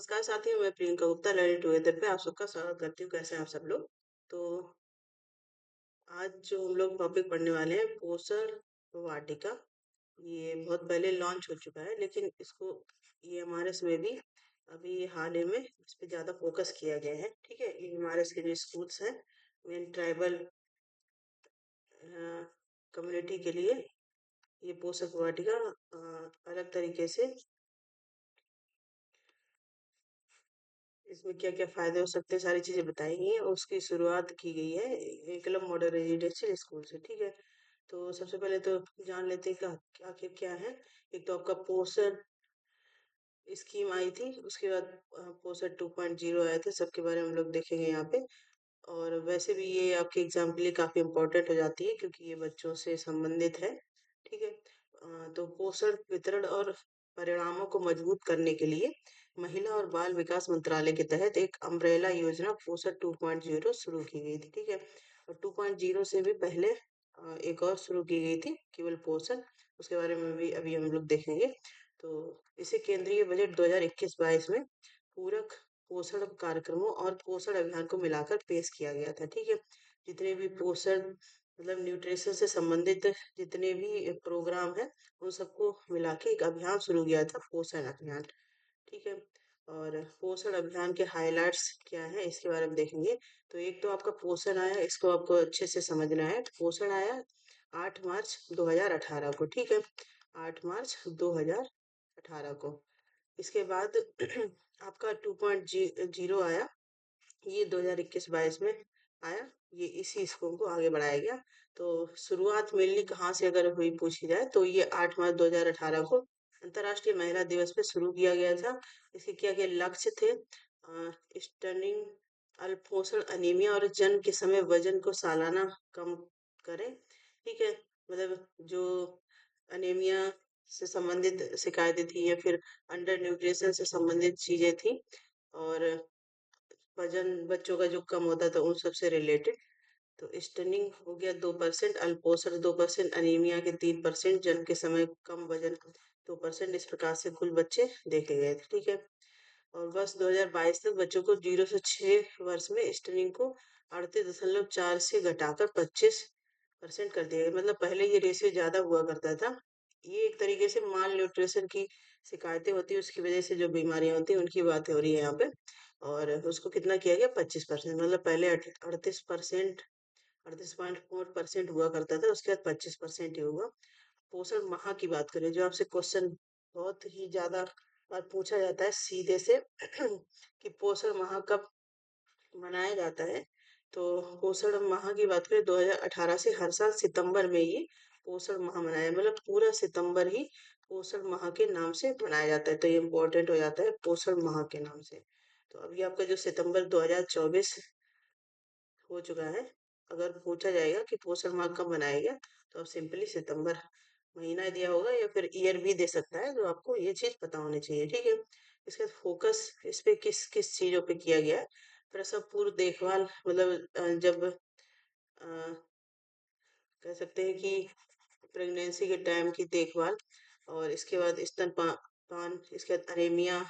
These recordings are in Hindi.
नमस्कार साथियों, मैं प्रियंका गुप्ता लर्निंग टुगेदर पे आप सबका स्वागत करती हूँ। कैसे हैं आप सब लोग? तो आज जो हम लोग टॉपिक पढ़ने वाले हैं, पोषण वाटिका। ये बहुत पहले लॉन्च हो चुका है, लेकिन इसको ईएमआरएस में भी अभी हाल ही में इस पे ज्यादा फोकस किया गया है। ठीक है, ईएमआरएस के जो स्कूल्स हैं, मेन ट्राइबल कम्युनिटी के लिए ये पोषक वाटिका अलग तरीके से इसमें क्या क्या फायदे हो सकते हैं, सारी चीजें बताई गई हैं और उसकी शुरुआत की गई है एकलव्य मॉडल रेजिडेंशियल स्कूल से। ठीक है, तो सबसे पहले तो जान लेते हैं कि आखिर क्या है। एक तो आपका पोषण स्कीम आई थी, उसके बाद पोषण 2.0 आए थे, सबके बारे में हम लोग देखेंगे यहाँ पे। और वैसे भी ये आपके एग्जाम के लिए काफी इम्पोर्टेंट हो जाती है, क्योंकि ये बच्चों से संबंधित है। ठीक है, तो पोषण वितरण और परिणामों को मजबूत करने के लिए महिला और बाल विकास मंत्रालय के तहत एक अम्ब्रेला योजना पोषण 2.0 शुरू की गई थी। ठीक है, और 2.0 से भी पहले एक और शुरू की गई थी, केवल पोषण। उसके बारे में भी अभी हम लोग देखेंगे। तो इसे केंद्रीय बजट 2021-22 में पूरक पोषण कार्यक्रमों और पोषण अभियान को मिलाकर पेश किया गया था। ठीक है, जितने भी पोषण मतलब न्यूट्रिशन से संबंधित जितने भी प्रोग्राम है, उन सबको मिला के एक अभियान शुरू किया था, पोषण अभियान। ठीक है, और पोषण अभियान के हाइलाइट्स क्या है इसके बारे में देखेंगे। तो एक तो आपका पोषण आया, इसको आपको अच्छे से समझना है। तो पोषण आया 8 मार्च 2018 को। ठीक है, 8 मार्च 2018 को। इसके बाद आपका 2.0 आया, ये 2021-22 में आया। ये इसी स्कूल को आगे बढ़ाया गया। तो शुरुआत मेनली कहाँ से अगर हुई पूछी जाए, तो ये 8 मार्च 2018 को अंतर्राष्ट्रीय महिला दिवस पे शुरू किया गया था। इसके क्या क्या लक्ष्य थे? स्टनिंग, अल्पोषण, अनीमिया और जन्म के समय वजन को सालाना कम करें। ठीक है, मतलब जो अनीमिया से संबंधित शिकायतें थी, या फिर अंडर न्यूट्रिशन से संबंधित चीजें थी, और वजन बच्चों का जो कम होता था उन सब से रिलेटेड। तो स्टनिंग हो गया 2%, अल्पोषण 2%, अनीमिया के 3%, जन्म के समय कम वजन 2%। इस प्रकार से कुल बच्चे देखे गए थे। ठीक है, और वर्ष 2022 तक बच्चों को 0 से 6 वर्ष में स्टनिंग को 38.4 से घटाकर 25% कर दिया गया। मतलब पहले ये रेशियो ज्यादा हुआ करता था। ये एक तरीके से माल न्यूट्रिशन की शिकायतें होती है, उसकी वजह से जो बीमारियां होती हैं उनकी बात हो रही है यहाँ पे। और उसको कितना किया गया? 25%। मतलब पहले 38%, 38.4% हुआ करता था, उसके बाद 25% ही हुआ। पोषण माह की बात करें, जो आपसे क्वेश्चन बहुत ही ज्यादा बार पूछा जाता है सीधे से कि पोषण माह कब मनाया जाता है। तो पोषण माह की बात करें, 2018 से हर साल सितंबर में ये पोषण माह मनाया, मतलब पूरा सितंबर ही पोषण माह के नाम से मनाया जाता है। तो ये इम्पोर्टेंट हो जाता है पोषण माह के नाम से। तो अभी आपका जो सितंबर 2024 हो चुका है, अगर पूछा जाएगा कि पोषण माह कब मनाया गया, तो आप सिंपली सितंबर महीना दिया होगा, या फिर ईयर भी दे सकता है, तो आपको ये चीज पता होनी चाहिए। ठीक है, इसका फोकस इस पे किस किस चीजों पे किया गया है? प्रसव पूर्व देखभाल, मतलब जब कह सकते हैं कि प्रेगनेंसी के टाइम की देखभाल, और इसके बाद पान, इसके बाद अनीमिया,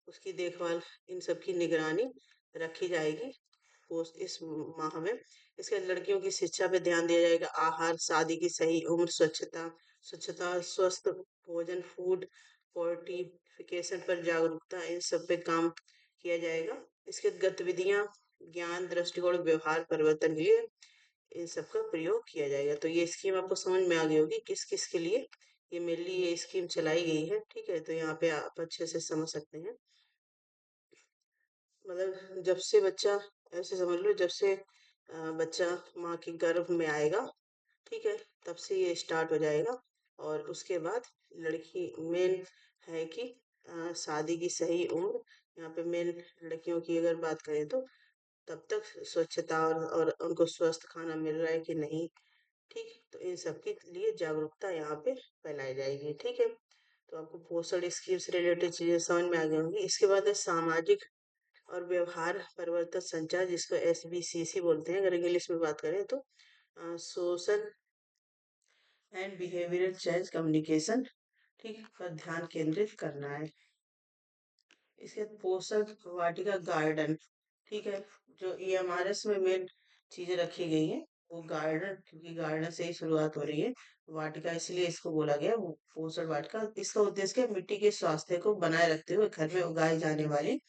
उसकी देखभाल, इन सब की निगरानी रखी जाएगी पोस्ट इस माह में। इसके बाद लड़कियों की शिक्षा पे ध्यान दिया जाएगा। आहार, शादी की सही उम्र, स्वच्छता, स्वस्थ भोजन, फूड फोर्टिफिकेशन पर जागरूकता, इन सब पे काम किया जाएगा। इसके बाद गतिविधियां, ज्ञान, दृष्टिकोण, व्यवहार परिवर्तन के लिए इन सब का प्रयोग किया जाएगा। तो ये स्कीम आपको समझ में आ गई होगी किस किस के लिए ये मेनली ये स्कीम चलाई गई है। ठीक है, तो यहाँ पे आप अच्छे से समझ सकते हैं। मतलब जब से बच्चा, ऐसे समझ लो, जब से बच्चा माँ के गर्भ में आएगा, ठीक है, तब से ये स्टार्ट हो जाएगा। और उसके बाद लड़की मेन है कि शादी की सही उम्र, यहाँ पे मेन लड़कियों की अगर बात करें तो तब तक स्वच्छता और उनको स्वस्थ खाना मिल रहा है कि नहीं। ठीक, तो इन सब के लिए जागरूकता यहाँ पे फैलाई जाएगी। ठीक है, तो आपको पोषण स्कीम से रिलेटेड चीजें समझ में आ गई होंगी। इसके बाद है सामाजिक और व्यवहार परिवर्तन संचार, जिसको SBCC बोलते हैं अगर इंग्लिश में बात करें तो। Social and behavioural change communication, ठीक, पर ध्यान केंद्रित करना है। इसके बाद पोषक वाटिका गार्डन, ठीक है। जो ईएमआरएस में मेन चीजें रखी गई हैं वो गार्डन, क्योंकि गार्डन से ही शुरुआत हो रही है। वाटिका इसलिए इसको बोला गया वो पोषण वाटिका। इसका उद्देश्य क्या है? मिट्टी के स्वास्थ्य को बनाए रखते हुए घर में उगाई जाने वाली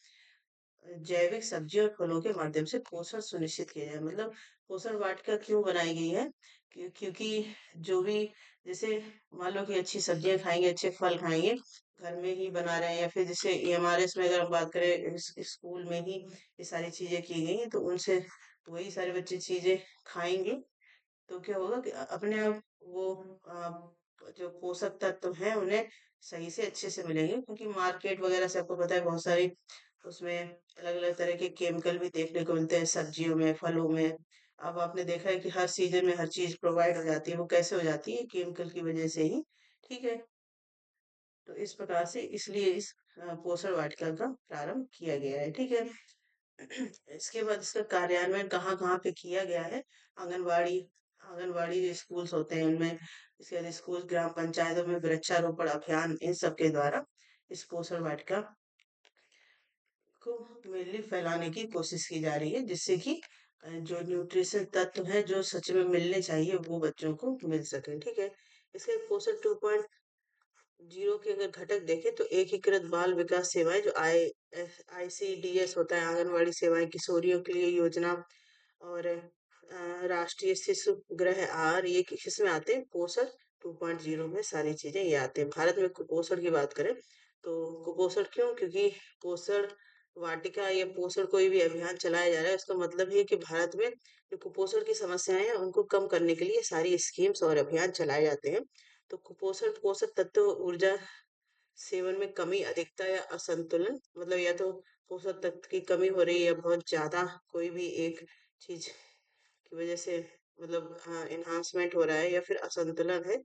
जैविक सब्जी और फलों के माध्यम से पोषण सुनिश्चित किया जाए। मतलब पोषण वाटिका क्यों बनाई गई है? क्योंकि जो भी, जैसे मान लो कि अच्छी सब्जियां खाएंगे, अच्छे फल खाएंगे, घर में ही बना रहे हैं, या फिर जैसे ईएमआरएस में अगर हम बात करें, स्कूल में ही ये सारी चीजें की गई हैं, तो उनसे वही सारे बच्चे चीजें खाएंगे, तो क्या होगा कि अपने आप वो जो पोषक तत्व हैं उन्हें सही से अच्छे से मिलेंगे। क्योंकि मार्केट वगैरह से आपको पता है बहुत सारी उसमें अलग अलग तरह के केमिकल भी देखने को मिलते हैं, सब्जियों में, फलों में। अब आपने देखा है कि हर सीजन में हर चीज प्रोवाइड हो जाती है, वो कैसे हो जाती है? केमिकल की वजह से ही, ठीक है। तो इस प्रकार से इसलिए इस पोषण वाटिका का प्रारंभ किया गया है, ठीक है। इसके बाद इसका कार्यान्वयन कहाँ कहाँ पे किया गया है? आंगनवाड़ी, आंगनवाड़ी जो स्कूल्स होते हैं उनमें, इसके बाद स्कूल, ग्राम पंचायतों में वृक्षारोपण अभियान, इन सब के द्वारा इस पोषण वाटिका को मेनली फैलाने की कोशिश की जा रही है, जिससे कि जो न्यूट्रिशन तत्व है जो सच में मिलने चाहिए वो बच्चों को मिल सके, ठीक है। इसके बाद पोषण 2.0 के अगर घटक देखें तो एकीकृत बाल विकास सेवाएं, जो आईसीडीएस होता है, आंगनवाड़ी सेवाएं, किशोरियों के लिए योजना, और राष्ट्रीय शिशु गृह आहार, ये किस में आते हैं? पोषण 2.0 में सारी चीजें ये आते हैं। भारत में कुपोषण की बात करें तो कुपोषण क्यों? क्योंकि पोषण वाटिका या पोषण कोई भी अभियान चलाया जा रहा है, उसका मतलब ये है कि भारत में जो कुपोषण की समस्याएं हैं उनको कम करने के लिए सारी स्कीम्स और अभियान चलाए जाते हैं। तो कुपोषण पोषक तत्व, ऊर्जा सेवन में कमी, अधिकता या असंतुलन, मतलब या तो पोषक तत्व की कमी हो रही है या बहुत ज्यादा कोई भी एक चीज की वजह से, मतलब एनहांसमेंट हो रहा है, या फिर असंतुलन है,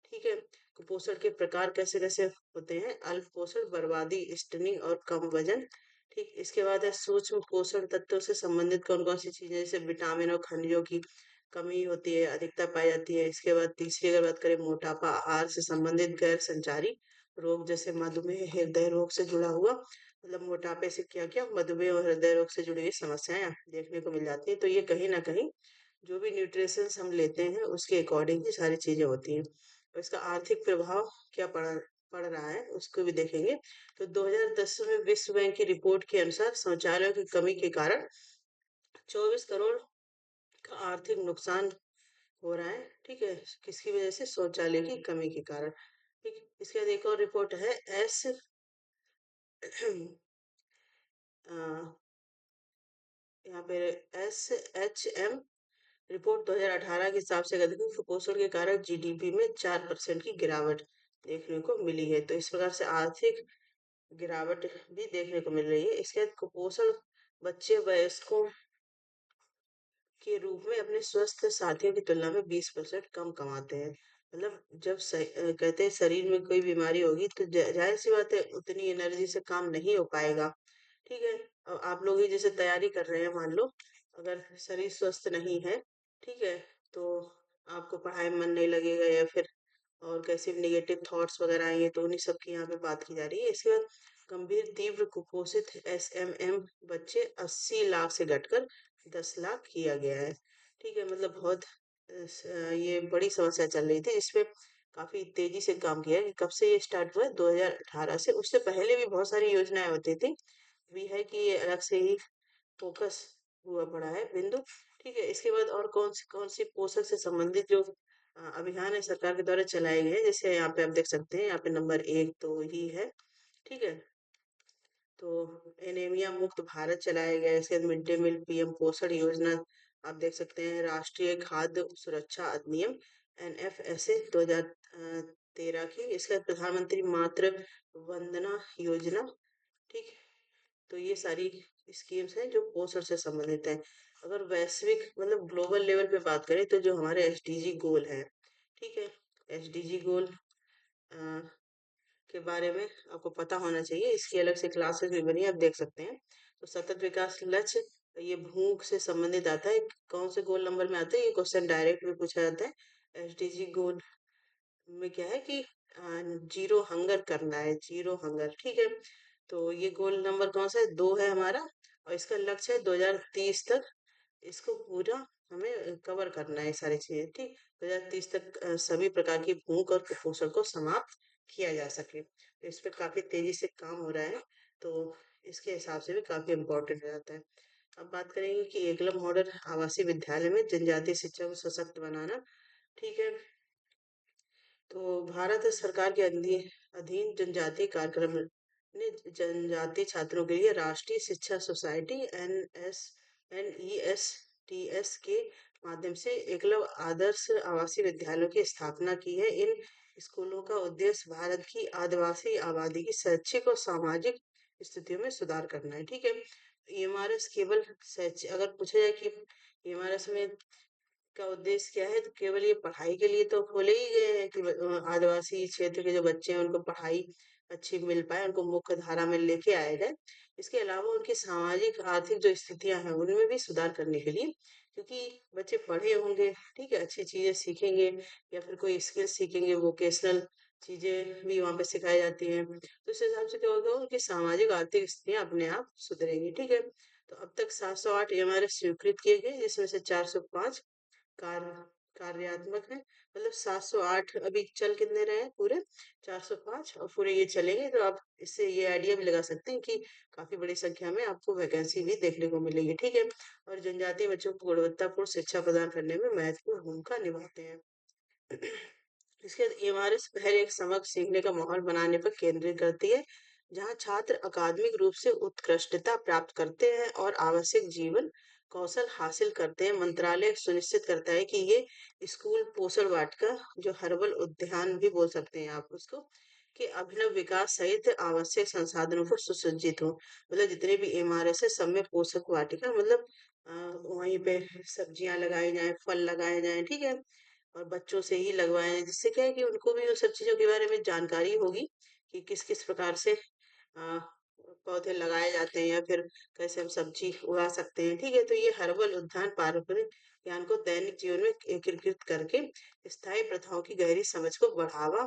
ठीक है। कुपोषण के प्रकार कैसे कैसे होते हैं? अल्प पोषण, बर्बादी, स्टनिंग और कम वजन, ठीक। इसके बाद है सूक्ष्म पोषण तत्वों से संबंधित कौन कौन सी चीजें, जैसे विटामिन और खनिजों की कमी होती है, अधिकता पाई जाती है। इसके बाद तीसरी अगर बात करें, मोटापा, आहार से संबंधित गैर संचारी रोग, जैसे मधुमेह, हृदय रोग से जुड़ा हुआ, मतलब मोटापे से क्या क्या मधुमेह और हृदय रोग से जुड़ी हुई समस्याएं देखने को मिल जाती है। तो ये कहीं ना कहीं जो भी न्यूट्रिशंस हम लेते हैं उसके अकॉर्डिंग ही सारी चीजें होती हैं। और इसका आर्थिक प्रभाव क्या पड़ रहा है उसको भी देखेंगे। तो 2010 में विश्व बैंक की रिपोर्ट के अनुसार शौचालयों की कमी के कारण 24 करोड़ का आर्थिक नुकसान हो रहा है, ठीक है। किसकी वजह से? शौचालय की कमी के कारण, ठीक। इसके बाद एक और रिपोर्ट है, एस यहाँ पे SHM रिपोर्ट 2018 के हिसाब से अगर देखें, कुपोषण के कारण जीडीपी में 4% की गिरावट देखने को मिली है। तो इस प्रकार से आर्थिक गिरावट भी देखने को मिल रही है। इसके बाद कुपोषण बच्चे वयस्कों के रूप में अपने स्वस्थ साथियों की तुलना में 20% कम कमाते हैं। मतलब जब कहते हैं शरीर में कोई बीमारी होगी तो जाहिर सी बात है उतनी एनर्जी से काम नहीं हो पाएगा, ठीक है। अब आप लोग ही जैसे तैयारी कर रहे हैं, मान लो अगर शरीर स्वस्थ नहीं है, ठीक है, तो आपको पढ़ाई में मन नहीं लगेगा, या फिर और कैसे निगेटिव थॉट्स वगैरह आएंगे, तो उन्हीं सब की यहाँ पे बात की जा रही है। इसके बाद गंभीर तीव्र कुपोषित SMM बच्चे 80 लाख से घटकर 10 लाख किया गया है, ठीक है। मतलब बहुत ये बड़ी समस्या चल रही थी, इसपे काफी तेजी से काम किया है। कब से ये स्टार्ट हुआ है? 2018 से। उससे पहले भी बहुत सारी योजनाएं होती थी, भी है कि ये अलग से ही फोकस हुआ पड़ा है बिंदु, ठीक है। इसके बाद और कौन सी पोषक से संबंधित जो अभियान है सरकार के द्वारा चलाए गए हैं, जैसे यहाँ पे आप देख सकते हैं, यहाँ पे नंबर 1 तो ही है, ठीक है। तो एनीमिया मुक्त भारत चलाया गया है। इसके बाद मिड डे मील पीएम पोषण योजना आप देख सकते हैं। राष्ट्रीय खाद्य सुरक्षा अधिनियम NFSA 2013 की। इसके बाद प्रधानमंत्री मातृ वंदना योजना, ठीक। तो ये सारी स्कीम्स हैं जो पोषण से संबंधित है। अगर वैश्विक मतलब ग्लोबल लेवल पे बात करें तो जो हमारे एसडीजी गोल है, ठीक है, एसडीजी गोल के बारे में आपको पता होना चाहिए। इसकी अलग से क्लासेस भी बनी है, आप देख सकते हैं। तो सतत विकास लक्ष्य, ये भूख से संबंधित आता है। कौन से गोल नंबर में आता है? ये क्वेश्चन डायरेक्ट भी पूछा जाता है। एसडीजी गोल में क्या है कि जीरो हंगर करना है, जीरो हंगर, ठीक है। तो ये गोल नंबर कौन सा है? 2 है हमारा। और इसका लक्ष्य है 2030 तक इसको पूरा हमें कवर करना है, ये सारी चीजें, ठीक। 2030 तक सभी प्रकार की भूख और कुपोषण को समाप्त किया जा सके, तो इस पे काफी तेजी से काम हो रहा है। तो इसके हिसाब से भी काफी इम्पोर्टेंट हो जाता है। अब बात करेंगे कि एकलव्य मॉडल आवासीय विद्यालय में जनजातीय शिक्षा को सशक्त बनाना, ठीक है। तो भारत सरकार के अधीन अधीन जनजातीय कार्यक्रम ने जनजातीय छात्रों के लिए राष्ट्रीय शिक्षा सोसाइटी NESTS के माध्यम से एकलव्य आदर्श आवासीय विद्यालयों की स्थापना की है। इन स्कूलों का उद्देश्य भारत की आदिवासी आबादी की शैक्षिक और सामाजिक स्थितियों में सुधार करना है, ठीक है। ईएमआरएस केवल शैक्षिक, अगर पूछा जाए कि ईएमआरएस में का उद्देश्य क्या है, तो केवल ये पढ़ाई के लिए तो खोले ही गए हैं कि आदिवासी क्षेत्र के जो बच्चे हैं उनको पढ़ाई अच्छी मिल पाए, उनको मुख्य धारा में लेके आया जाए। इसके अलावा उनकी सामाजिक आर्थिक जो स्थितियां हैं उनमें भी सुधार करने के लिए, क्योंकि बच्चे पढ़े होंगे, ठीक है, अच्छी चीजें सीखेंगे या फिर कोई स्किल सीखेंगे, वोकेशनल चीजें भी वहाँ पे सिखाई जाती हैं, तो इस हिसाब से क्या होगा, उनकी सामाजिक आर्थिक स्थितियां अपने आप सुधरेंगी, ठीक है। तो अब तक 708 हमारे स्वीकृत किए गए, जिसमें से 405 कार्य कार्यात्मक है, मतलब 708 अभी चल कितने रहे हैं पूरे, 405, और पूरे ये चलेंगे, तो आप इससे ये आइडिया भी लगा सकते हैं कि काफी बड़ी संख्या में आपको वैकेंसी भी देखने को मिलेगी, ठीक है। और जनजातीय बच्चों को गुणवत्तापूर्ण शिक्षा प्रदान करने में महत्वपूर्ण भूमिका निभाते हैं। इसके बाद एमआरएस पहल एक समग्र सीखने का माहौल बनाने पर केंद्रित करती है, जहां छात्र अकादमिक रूप से उत्कृष्टता प्राप्त करते हैं और आवश्यक जीवन कौशल हासिल करते हैं। मंत्रालय सुनिश्चित करता है कि ये स्कूल पोषण वाटिका, जो हर्बल उद्यान भी बोल सकते हैं आप उसको, के अभिनव विकास सहित आवश्यक संसाधनों को सुसज्जित हो। मतलब जितने भी एमआरएस है सब में पोषक वाटिका, मतलब वहीं पे सब्जियां लगाई जाए, फल लगाए जाए, ठीक है, और बच्चों से ही लगवाए हैं, जिससे क्या है कि उनको भी उन सब चीजों के बारे में जानकारी होगी कि किस किस प्रकार से आ, पौधे लगाए जाते हैं या फिर कैसे हम सब्जी उगा सकते हैं, ठीक है। तो ये हर्बल उद्यान पारंपरिक ज्ञान को दैनिक जीवन में एकीकृत करके स्थायी प्रथाओं की गहरी समझ को बढ़ावा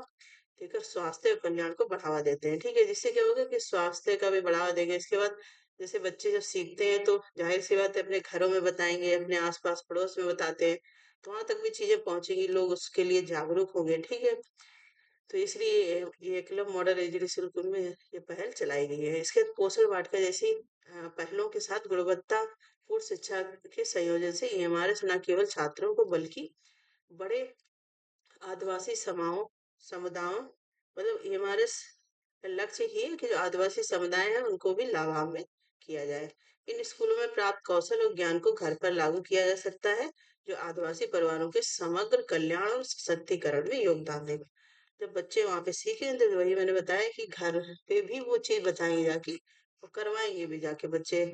देकर स्वास्थ्य और कल्याण को बढ़ावा देते हैं, ठीक है। जिससे क्या होगा कि स्वास्थ्य का भी बढ़ावा देंगे। इसके बाद जैसे बच्चे जब सीखते हैं तो जाहिर सी बात है अपने घरों में बताएंगे, अपने आसपास पड़ोस में बताते हैं, तो वहां तक भी चीजें पहुंचेंगी, लोग उसके लिए जागरूक होंगे, ठीक है। तो इसलिए ये एकलव्य मॉडल एजुकेशन स्कूल में ये पहल चलाई गई है। इसके पोषण वाटिका जैसी पहलों के साथ गुणवत्तापूर्ण शिक्षा के संयोजन से ईएमआरएस न केवल छात्रों को बल्कि बड़े आदिवासी समुदायों, मतलब ईएमआरएस का लक्ष्य ही है कि जो आदिवासी समुदाय हैं उनको भी लाभान्वित किया जाए। इन स्कूलों में प्राप्त कौशल और ज्ञान को घर पर लागू किया जा सकता है, जो आदिवासी परिवारों के समग्र कल्याण और सशक्तिकरण में योगदान देगा। जब बच्चे वहां पे सीखेंगे तो वही मैंने बताया कि घर पे भी वो चीज बताएंगे जाके, और करवाएंगे भी जाके बच्चे,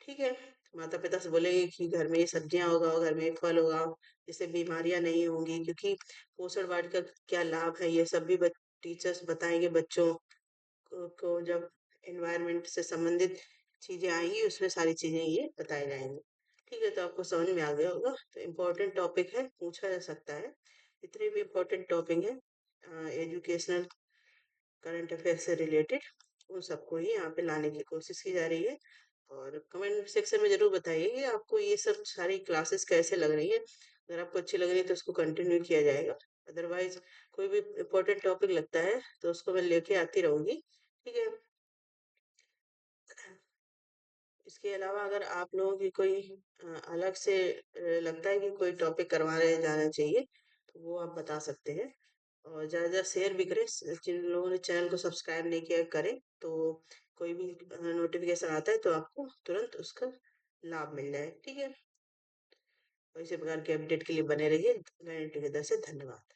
ठीक है। माता पिता से बोलेंगे कि घर में ये सब्जियां उगाओ, घर में ये फल उगाओ, जिससे बीमारियां नहीं होंगी, क्योंकि पोषण वाटिका का क्या लाभ है ये सब भी टीचर्स बताएंगे बच्चों को जब एनवायरनमेंट से संबंधित चीजें आएंगी उसमें सारी चीजें ये बताए जाएंगे, ठीक है। तो आपको समझ में आ गया होगा, तो इम्पोर्टेंट टॉपिक है, पूछा जा सकता है। इतने भी इम्पोर्टेंट टॉपिक है एजुकेशनल, करंट अफेयर से रिलेटेड, उन सबको ही यहाँ पे लाने की कोशिश की जा रही है। और कमेंट सेक्शन में जरूर बताइए कि आपको ये सब सारी क्लासेस कैसे लग रही है। अगर आपको अच्छी लग रही है तो उसको कंटिन्यू किया जाएगा, अदरवाइज कोई भी इम्पोर्टेंट टॉपिक लगता है तो उसको मैं लेके आती रहूंगी, ठीक है। इसके अलावा अगर आप लोगों की कोई अलग से लगता है कि कोई टॉपिक करवा रहे जाना चाहिए, तो वो आप बता सकते हैं। और ज़्यादा ज़्यादा शेयर भी करें, जिन लोगों ने चैनल को सब्सक्राइब नहीं किया करें, तो कोई भी नोटिफिकेशन आता है तो आपको तुरंत उसका लाभ मिल जाए, ठीक है। और इसी प्रकार के अपडेट के लिए बने रहिए। टुगेदर से धन्यवाद।